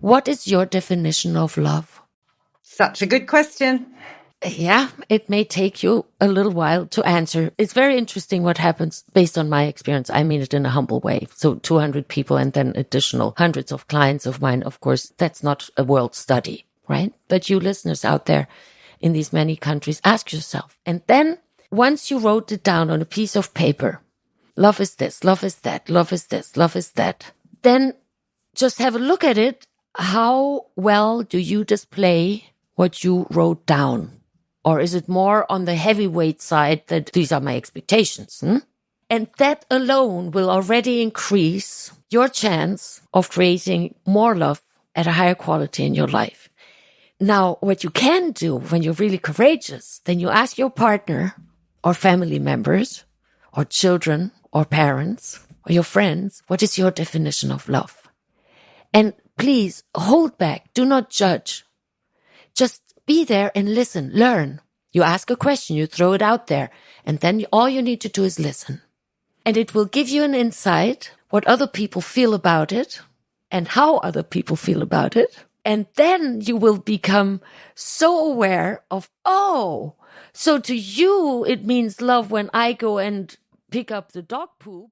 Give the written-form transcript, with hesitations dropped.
What is your definition of love? Such a good question. Yeah, it may take you a little while to answer. It's very interesting what happens based on my experience. I mean it in a humble way. So 200 people and then additional hundreds of clients of mine. Of course, that's not a world study, right? But you listeners out there in these many countries, ask yourself. And then once you wrote it down on a piece of paper, love is this, love is that, love is this, love is that, then just have a look at it. How well do you display what you wrote down? Or is it more on the heavyweight side that these are my expectations? And that alone will already increase your chance of creating more love at a higher quality in your life. Now, what you can do when you're really courageous, then you ask your partner or family members or children or parents or your friends, what is your definition of love? And please hold back. Do not judge. Just be there and listen, learn. You ask a question, you throw it out there, and then all you need to do is listen. And it will give you an insight what other people feel about it and how other people feel about it. And then you will become so aware of, oh, so to you, it means love when I go and pick up the dog poop.